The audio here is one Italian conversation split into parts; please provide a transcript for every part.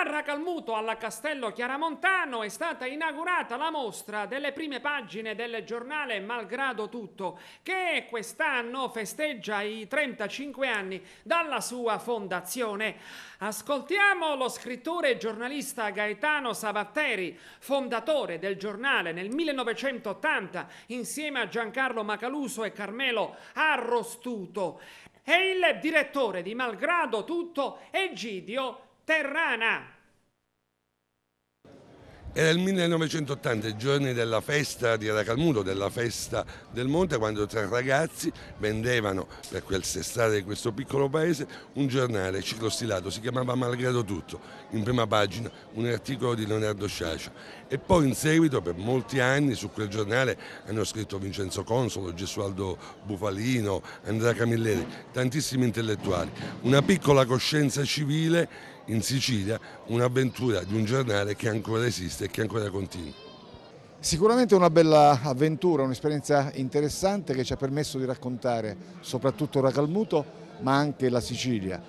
Racalmuto, al Castello Chiaramontano, è stata inaugurata la mostra delle prime pagine del giornale Malgrado Tutto, che quest'anno festeggia i 35 anni dalla sua fondazione. Ascoltiamo lo scrittore e giornalista Gaetano Sabatteri, fondatore del giornale nel 1980, insieme a Giancarlo Macaluso e Carmelo Arrostuto. E il direttore di Malgrado Tutto, Egidio Terrana. Era il 1980, i giorni della festa di Racalmuto, della festa del monte, quando tre ragazzi vendevano per quel strade di questo piccolo paese un giornale ciclostilato, si chiamava Malgrado Tutto, in prima pagina un articolo di Leonardo Sciascia. E poi in seguito per molti anni su quel giornale hanno scritto Vincenzo Consolo, Gesualdo Bufalino, Andrea Camilleri, tantissimi intellettuali. Una piccola coscienza civile in Sicilia, un'avventura di un giornale che ancora esiste e che ancora continua. Sicuramente una bella avventura, un'esperienza interessante che ci ha permesso di raccontare soprattutto Racalmuto ma anche la Sicilia.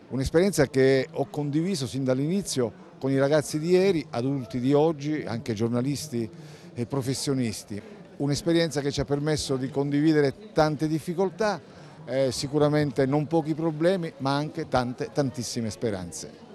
Un'esperienza che ho condiviso sin dall'inizio con i ragazzi di ieri, adulti di oggi, anche giornalisti e professionisti. Un'esperienza che ci ha permesso di condividere tante difficoltà, sicuramente non pochi problemi ma anche tantissime speranze.